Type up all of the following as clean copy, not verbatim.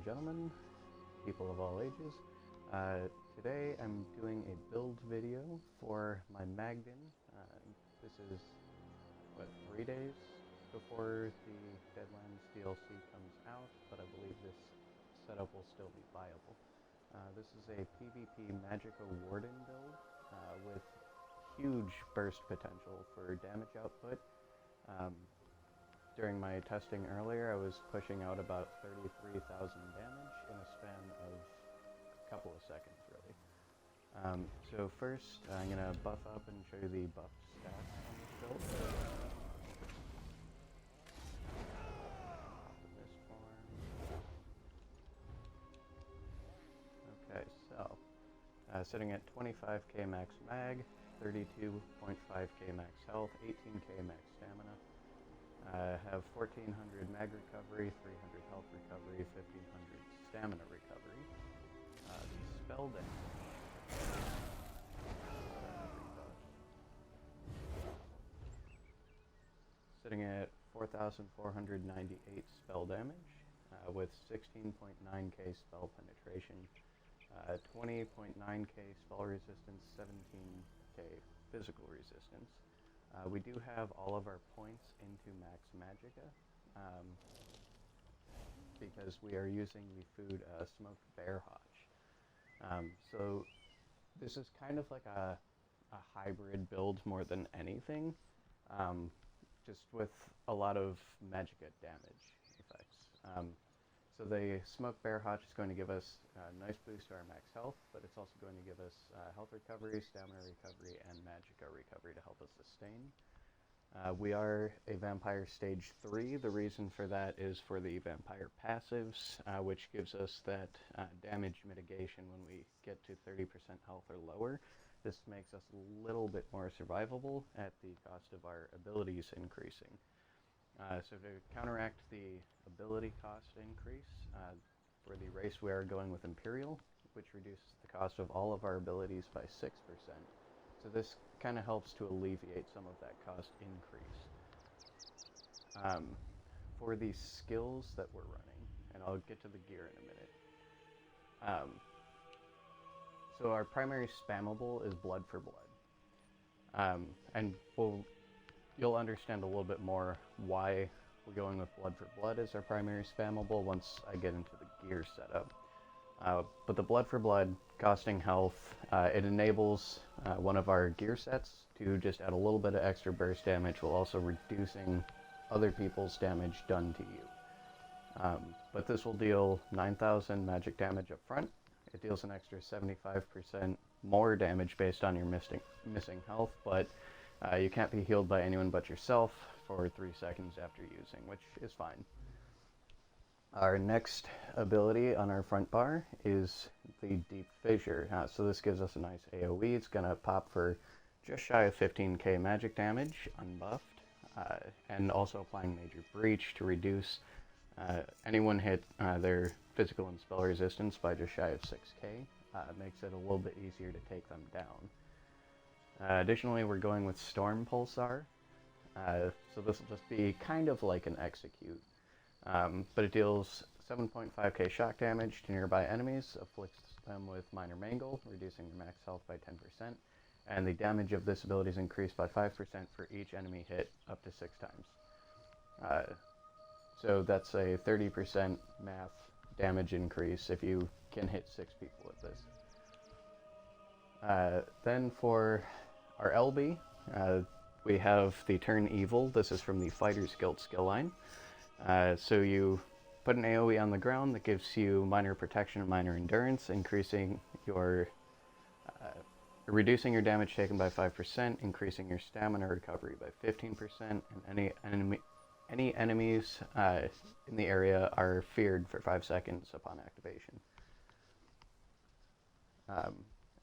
and gentlemen, people of all ages. Today I'm doing a build video for my Magden. This is, 3 days before the Deadlands DLC comes out, but I believe this setup will still be viable. This is a PvP Magica Warden build with huge burst potential for damage output. During my testing earlier, I was pushing out about 33,000 damage in a span of a couple of seconds, really. So first, I'm going to buff up and show you the buff stats on this build. This form. Okay, so sitting at 25k max mag, 32.5k max health, 18k max stamina. Have 1400 mag recovery, 300 health recovery, 1500 stamina recovery. The spell damage. Sitting at 4,498 spell damage, with 16.9k spell penetration, 20.9k spell resistance, 17k physical resistance. We do have all of our points into max magicka, because we are using the food smoked bear Haunch. So this is kind of like a hybrid build more than anything, just with a lot of magicka damage effects. So the smoked bear Haunch is going to give us a nice boost to our max health, but it's also going to give us health recovery, stamina recovery, and magicka recovery to help us sustain. We are a vampire stage 3. The reason for that is for the vampire passives, which gives us that damage mitigation when we get to 30% health or lower. This makes us a little bit more survivable at the cost of our abilities increasing. So to counteract the ability cost increase, for the race we are going with Imperial, which reduces the cost of all of our abilities by 6%. So this kind of helps to alleviate some of that cost increase. For the skills that we're running, and I'll get to the gear in a minute. So our primary spammable is Blood for Blood. And you'll understand a little bit more why we're going with Blood for Blood as our primary spammable once I get into the gear setup. But the Blood for Blood, costing health, it enables one of our gear sets to just add a little bit of extra burst damage while also reducing other people's damage done to you. But this will deal 9,000 magic damage up front. It deals an extra 75% more damage based on your missing health, but you can't be healed by anyone but yourself for 3 seconds after using, which is fine. Our next ability on our front bar is the Deep Fissure. So this gives us a nice AoE. It's going to pop for just shy of 15k magic damage, unbuffed, and also applying Major Breach to reduce anyone hit their physical and spell resistance by just shy of 6k. Makes it a little bit easier to take them down. Additionally, we're going with Storm Pulsar. So this will just be kind of like an Execute. But it deals 7.5k shock damage to nearby enemies, afflicts them with minor mangle, reducing their max health by 10%, and the damage of this ability is increased by 5% for each enemy hit up to 6 times. So that's a 30% math damage increase if you can hit 6 people with this. Then for our LB, we have the Turn Evil. This is from the Fighters Guild skill line. So you put an AoE on the ground that gives you minor protection and minor endurance, increasing your, reducing your damage taken by 5%, increasing your stamina recovery by 15%, and any enemies in the area are feared for 5 seconds upon activation.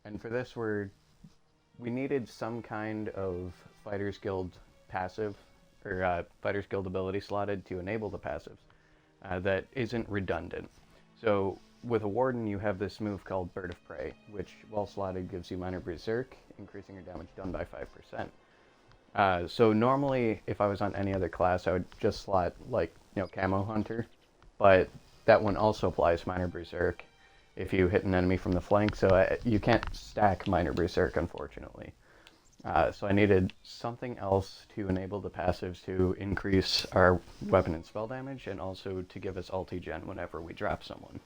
And for this, we needed some kind of Fighters Guild passive, or Fighters Guild ability slotted to enable the passives that isn't redundant. So with a Warden, you have this move called Bird of Prey, which, while slotted, gives you minor Berserk, increasing your damage done by 5%. So normally, if I was on any other class, I would just slot, like, Camo Hunter, but that one also applies Minor Berserk if you hit an enemy from the flank, so you can't stack Minor Berserk, unfortunately. So I needed something else to enable the passives to increase our weapon and spell damage, and also to give us ulti-gen whenever we drop someone.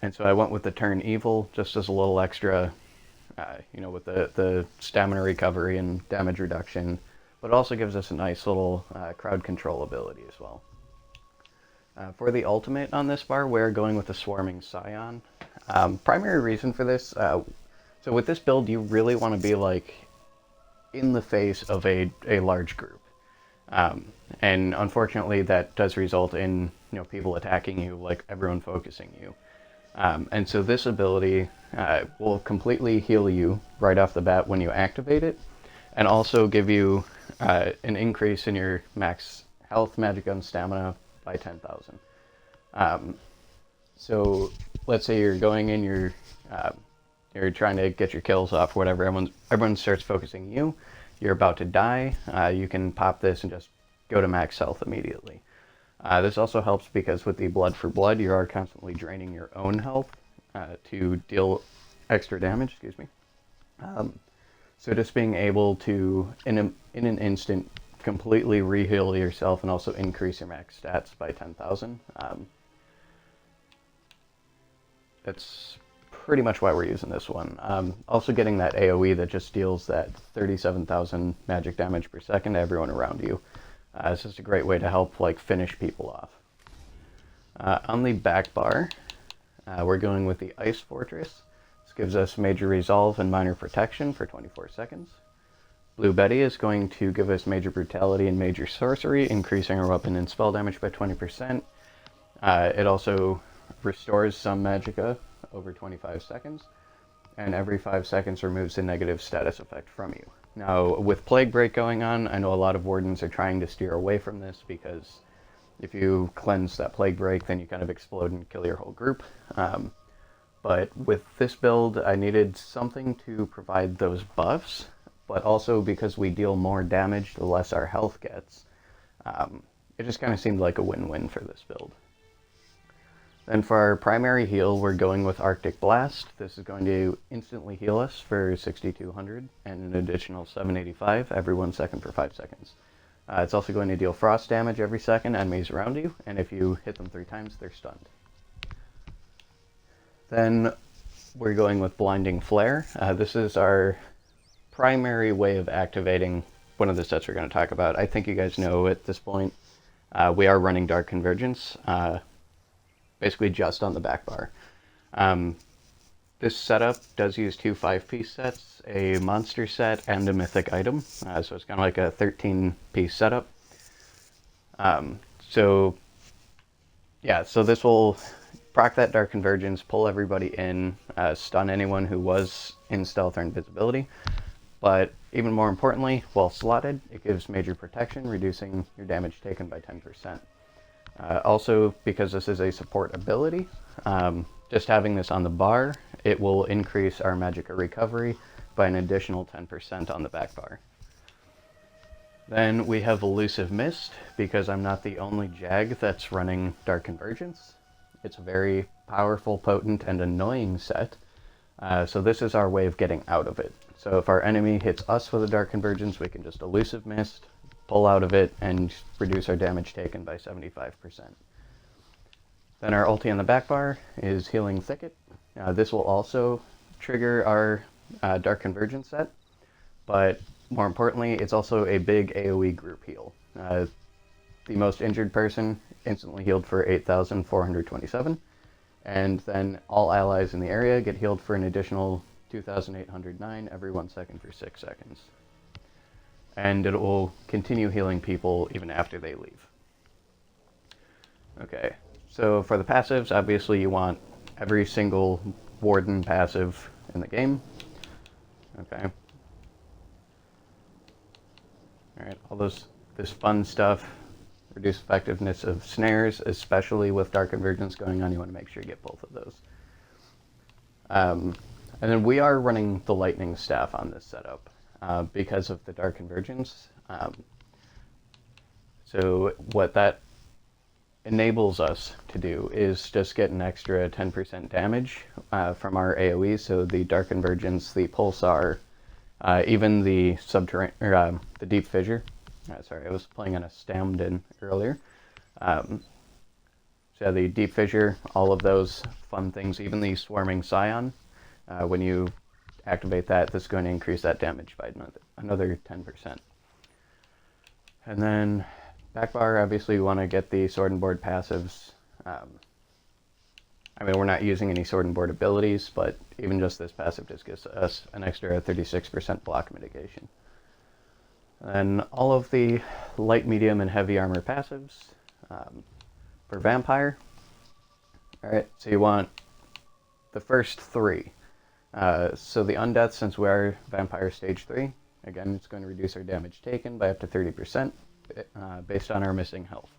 And so I went with the Turn Evil, just as a little extra, with the stamina recovery and damage reduction, but it also gives us a nice little crowd control ability as well. For the ultimate on this bar, we're going with the Swarming Scion. Primary reason for this, so with this build, you really want to be like in the face of a large group. And unfortunately, that does result in people attacking you, like everyone focusing you. And so this ability will completely heal you right off the bat when you activate it, and also give you an increase in your max health, magic gun, stamina by 10,000. So let's say you're going in, you're trying to get your kills off, whatever. Everyone starts focusing you. You're about to die. You can pop this and just go to max health immediately. This also helps because with the blood for blood, you are constantly draining your own health to deal extra damage. Excuse me. So just being able to, in an instant, completely re-heal yourself and also increase your max stats by 10,000. That's pretty much why we're using this one. Also getting that AoE that just deals that 37,000 magic damage per second to everyone around you. It's just a great way to help finish people off. On the back bar, we're going with the Ice Fortress. This gives us major resolve and minor protection for 24 seconds. Blue Betty is going to give us major brutality and major sorcery, increasing our weapon and spell damage by 20%. It also restores some magicka over 25 seconds, and every 5 seconds removes a negative status effect from you. Now, with Plague Break going on, I know a lot of Wardens are trying to steer away from this because if you cleanse that Plague Break, then you kind of explode and kill your whole group. But with this build, I needed something to provide those buffs, but also because we deal more damage the less our health gets. It just kind of seemed like a win-win for this build. Then for our primary heal, we're going with Arctic Blast. This is going to instantly heal us for 6,200 and an additional 785 every 1 second for 5 seconds. It's also going to deal frost damage every second to enemies around you, and if you hit them 3 times, they're stunned. Then we're going with Blinding Flare. This is our primary way of activating one of the sets we're going to talk about. I think you guys know at this point, we are running Dark Convergence, basically just on the back bar. This setup does use 2 5-piece sets, a monster set, and a mythic item, so it's kind of like a 13-piece setup. So this will proc that Dark Convergence, pull everybody in, stun anyone who was in stealth or invisibility, but even more importantly, while slotted, it gives major protection, reducing your damage taken by 10%. Also, because this is a support ability, just having this on the bar, it will increase our magicka recovery by an additional 10% on the back bar. Then we have Elusive Mist, because I'm not the only Jag that's running Dark Convergence. It's a very powerful, potent, and annoying set, so this is our way of getting out of it. So if our enemy hits us with a Dark Convergence, we can just Elusive Mist, pull out of it, and reduce our damage taken by 75%. Then our ulti on the back bar is Healing Thicket. This will also trigger our Dark Convergence set, but more importantly, it's also a big AoE group heal. The most injured person instantly healed for 8,427, and then all allies in the area get healed for an additional 2,809 every 1 second for 6 seconds. And it will continue healing people even after they leave. Okay, so for the passives, obviously you want every single Warden passive in the game. Okay. Alright, all this fun stuff, reduce effectiveness of snares, especially with Dark Convergence going on, you want to make sure you get both of those. And then we are running the Lightning Staff on this setup. Because of the Dark Convergence. So what that enables us to do is just get an extra 10% damage from our AoE. So the Dark Convergence, the Pulsar, even the the Deep Fissure. Sorry, I was playing on a Stamden earlier. So the Deep Fissure, all of those fun things, even the Swarming Scion, when you activate that, this is going to increase that damage by another 10%. And then back bar, obviously we want to get the Sword and Board passives. I mean, we're not using any Sword and Board abilities, but even just this passive just gives us an extra 36% block mitigation. And all of the light, medium, and heavy armor passives for Vampire. Alright, so you want the first three. So the Undeath, since we are Vampire Stage 3, again, it's going to reduce our damage taken by up to 30% based on our missing health.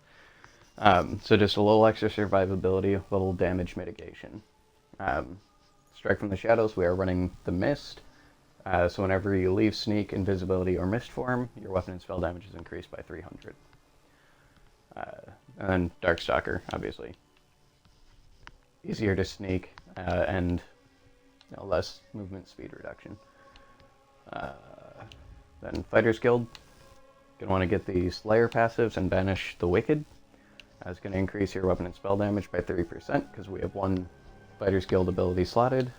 So just a little extra survivability, a little damage mitigation. Strike from the Shadows, we are running the Mist. So whenever you leave Sneak, Invisibility, or Mist form, your weapon and spell damage is increased by 300. And then Darkstalker, obviously. Easier to sneak and less movement speed reduction. Then Fighter's Guild. You're going to want to get the Slayer passives and Banish the Wicked. It's going to increase your weapon and spell damage by 30% because we have one Fighter's Guild ability slotted.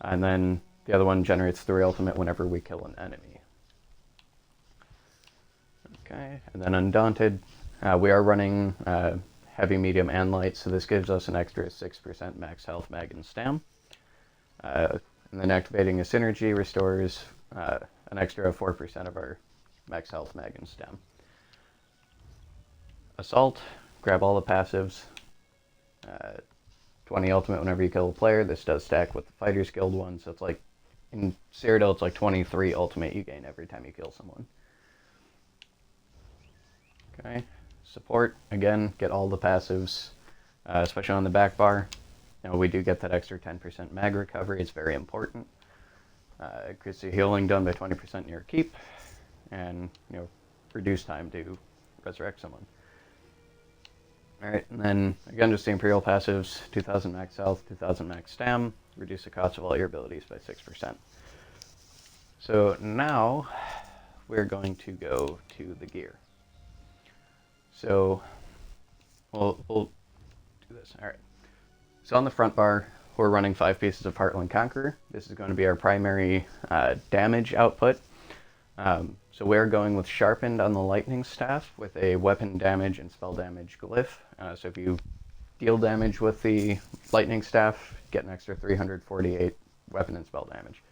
And then the other one generates 3 ultimate whenever we kill an enemy. Okay, and then Undaunted. We are running heavy, medium, and light, so this gives us an extra 6% max health, mag, and stam. And then activating a synergy restores an extra 4% of our max health, mag, and stam. Assault, grab all the passives. 20 ultimate whenever you kill a player. This does stack with the Fighter's Guild one, so it's like, in Cyrodiil it's like 23 ultimate you gain every time you kill someone. Okay, support, again, get all the passives, especially on the back bar. Now we do get that extra 10% mag recovery, it's very important. Increase the healing done by 20% in your keep, and reduce time to resurrect someone. Alright, and then again just the Imperial passives, 2000 max health, 2000 max stam, reduce the cost of all your abilities by 6%. So now we're going to go to the gear. So we'll do this. Alright. So on the front bar, we're running 5 pieces of Heartland Conqueror. This is going to be our primary damage output. So we're going with Sharpened on the Lightning Staff with a weapon damage and spell damage glyph. So if you deal damage with the Lightning Staff, get an extra 348 weapon and spell damage.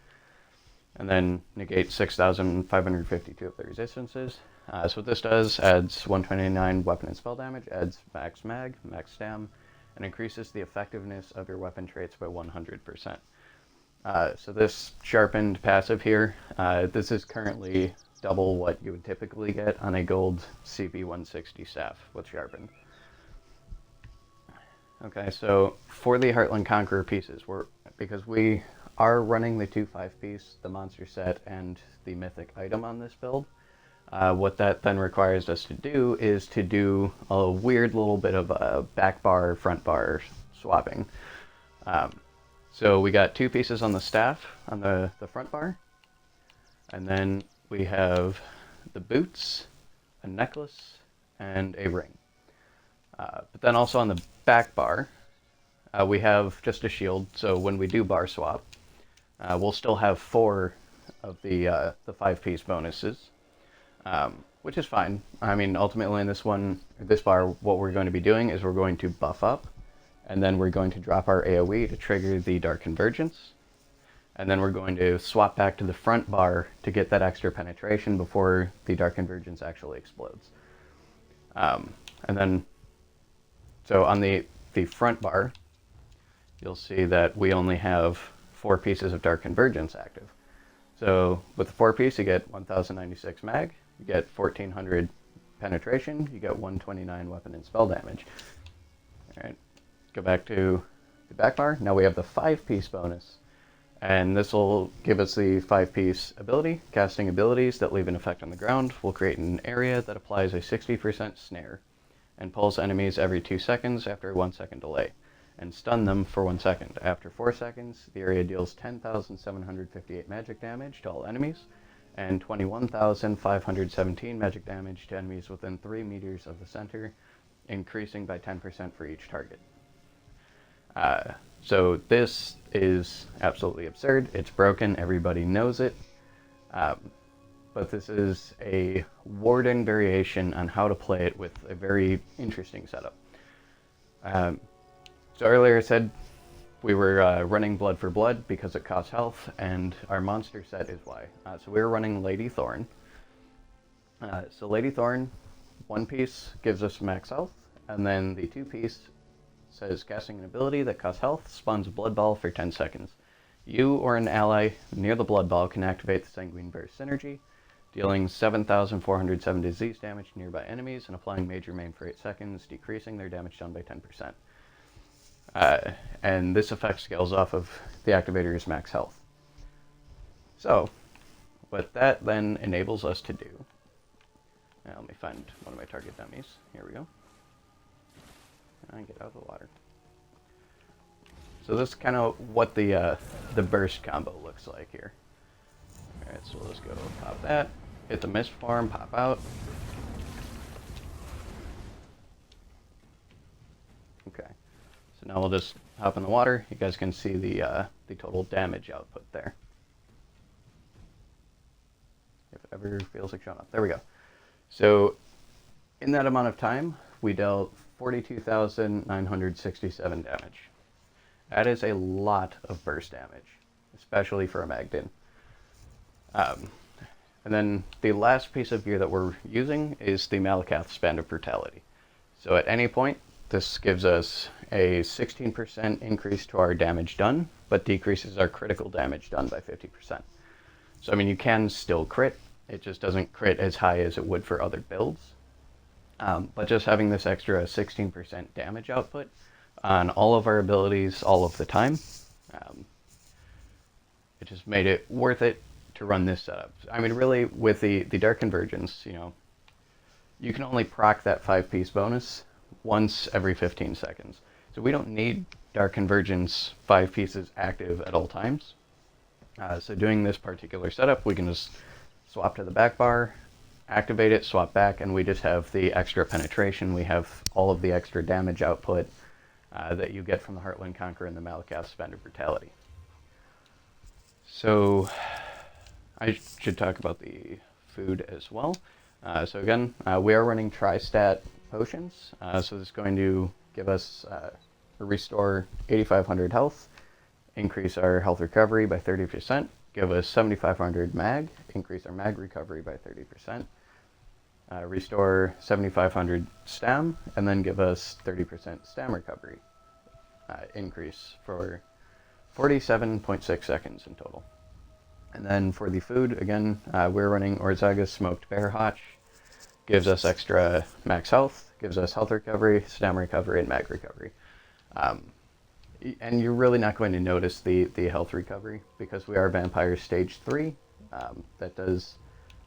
And then negate 6,552 of the resistances. So what this does, adds 129 weapon and spell damage, adds max mag, max stam, and increases the effectiveness of your weapon traits by 100%. So this Sharpened passive here, this is currently double what you would typically get on a gold CP160 staff with Sharpened. Okay, so for the Heartland Conqueror pieces, because we are running the 2 5-piece, the monster set, and the mythic item on this build, what that then requires us to do is to do a weird little bit of a back bar, front bar swapping. So we got 2 pieces on the staff on the front bar, and then we have the boots, a necklace, and a ring. But then also on the back bar, we have just a shield, so when we do bar swap, we'll still have 4 of the 5-piece bonuses, which is fine. I mean, ultimately in this bar, what we're going to be doing is we're going to buff up, and then we're going to drop our AoE to trigger the Dark Convergence, and then we're going to swap back to the front bar to get that extra penetration before the Dark Convergence actually explodes. And then, so on the front bar, you'll see that we only have 4 pieces of Dark Convergence active. So with the 4-piece, you get 1096 mag, you get 1400 penetration, you get 129 weapon and spell damage. Alright, go back to the back bar. Now we have the 5-piece bonus, and this will give us the 5-piece ability. Casting abilities that leave an effect on the ground will create an area that applies a 60% snare, and pulls enemies every 2 seconds after a 1 second delay, and stun them for 1 second. After 4 seconds, the area deals 10,758 magic damage to all enemies, and 21,517 magic damage to enemies within 3 meters of the center, increasing by 10% for each target. So this is absolutely absurd. It's broken. Everybody knows it. But this is a Warden variation on how to play it with a very interesting setup. So earlier I said we were running Blood for Blood because it costs health, and our monster set is why. So we were running Lady Thorn. So Lady Thorn, 1 piece gives us max health, and then the 2 piece says casting an ability that costs health, spawns a blood ball for 10 seconds. You or an ally near the blood ball can activate the Sanguine Burst synergy, dealing 7,407 disease damage to nearby enemies and applying Major Maim for 8 seconds, decreasing their damage done by 10%. And this effect scales off of the activator's max health. So, what that then enables us to do, now let me find one of my target dummies, here we go, and get out of the water. So this is kind of what the burst combo looks like here. Alright, so let's go pop that, hit the mist form, pop out. Okay, so now we'll just hop in the water. You guys can see the total damage output there. If it ever feels like showing up. There we go. So in that amount of time, we dealt 42,967 damage. That is a lot of burst damage, especially for a Magden. And then the last piece of gear that we're using is the Malacath Band of Brutality. So at any point, this gives us a 16% increase to our damage done, but decreases our critical damage done by 50%. So I mean, you can still crit, it just doesn't crit as high as it would for other builds. But just having this extra 16% damage output on all of our abilities all of the time, it just made it worth it to run this setup. I mean, really, with the Dark Convergence, you know, you can only proc that 5-piece bonus once every 15 seconds. So we don't need Dark Convergence 5 pieces active at all times. So doing this particular setup, we can just swap to the back bar, activate it, swap back, and we just have the extra penetration. We have all of the extra damage output that you get from the Heartland Conqueror and the Malacath Band of Brutality. So I should talk about the food as well. So again, we are running Tri-Stat potions. So this is going to give us restore 8,500 health, increase our health recovery by 30%, give us 7,500 mag, increase our mag recovery by 30%, restore 7,500 stam, and then give us 30% stam recovery increase for 47.6 seconds in total. And then for the food, again, we're running Orzaga Smoked Bear Haunch, gives us extra max health, gives us health recovery, stam recovery, and mag recovery. And you're really not going to notice the health recovery because we are Vampire Stage 3. That does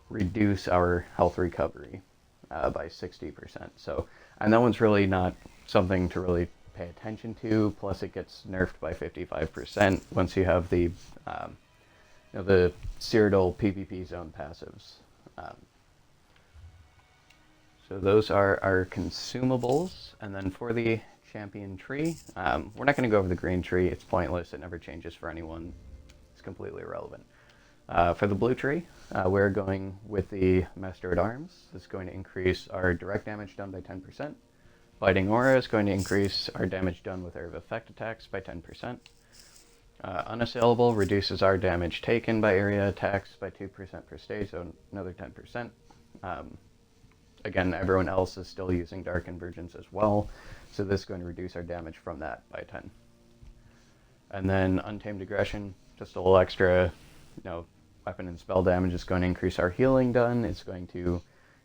reduce our health recovery by 60%. So, and that one's really not something to really pay attention to. Plus, it gets nerfed by 55% once you have the the Cyrodiil PvP zone passives. So those are our consumables, and then for the champion tree, we're not going to go over the green tree. It's pointless. It never changes for anyone. It's completely irrelevant. For the blue tree, we're going with the Master at Arms. This is going to increase our direct damage done by 10%. Biting Aura is going to increase our damage done with area of effect attacks by 10%. Unassailable reduces our damage taken by area attacks by 2% per stage, so another 10%. Again, everyone else is still using Dark Convergence as well, so this is going to reduce our damage from that by 10. And then Untamed Aggression, just a little extra, weapon and spell damage is going to increase our healing done. It's going to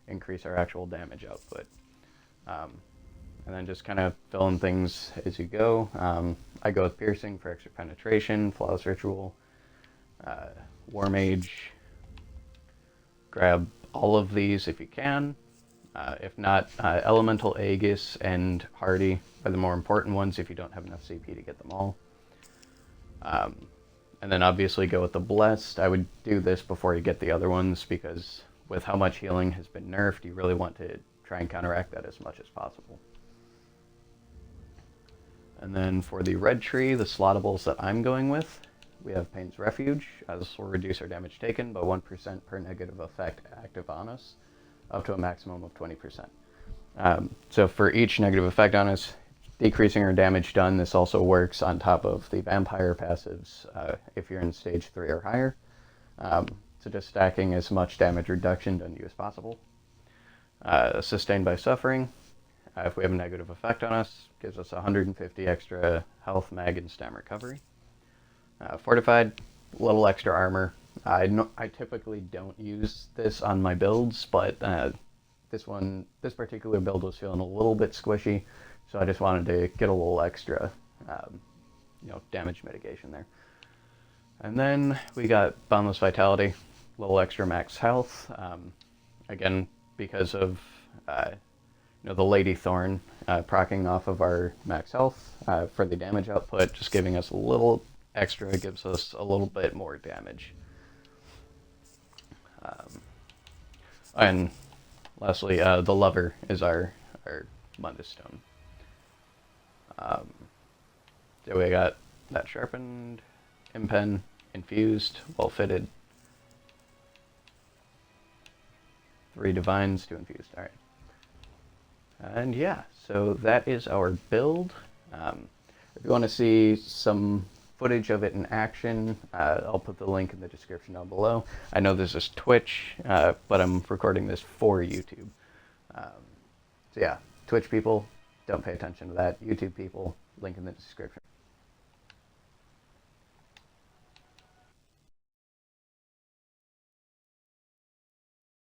increase our actual damage output. And then just kind of fill in things as you go. I go with Piercing for extra penetration, Flawless Ritual, War Mage. Grab all of these if you can. If not, Elemental Aegis and Hardy are the more important ones if you don't have enough CP to get them all. And then obviously go with the Blessed. I would do this before you get the other ones, because with how much healing has been nerfed, you really want to try and counteract that as much as possible. And then for the red tree, the slottables that I'm going with, we have Pain's Refuge. This will reduce our damage taken by 1% per negative effect active on us, up to a maximum of 20%. So for each negative effect on us, decreasing our damage done, this also works on top of the vampire passives if you're in stage 3 or higher. So just stacking as much damage reduction done to you as possible. Sustained by Suffering, if we have a negative effect on us, gives us 150 extra health, mag, and stam recovery. Fortified, a little extra armor. I typically don't use this on my builds, but this particular build was feeling a little bit squishy, so I just wanted to get a little extra, damage mitigation there. And then we got Boundless Vitality, a little extra max health. Again, because of the Lady Thorn proccing off of our max health for the damage output, just giving us a little extra, gives us a little bit more damage. And lastly, the Lover is our Mundus stone. So we got that Sharpened, Impen, Infused, Well Fitted, 3 Divines, 2 Infused. Alright. And yeah, so that is our build. If you want to see some footage of it in action, I'll put the link in the description down below. I know this is Twitch, but I'm recording this for YouTube. So yeah, Twitch people, don't pay attention to that. YouTube people, link in the description.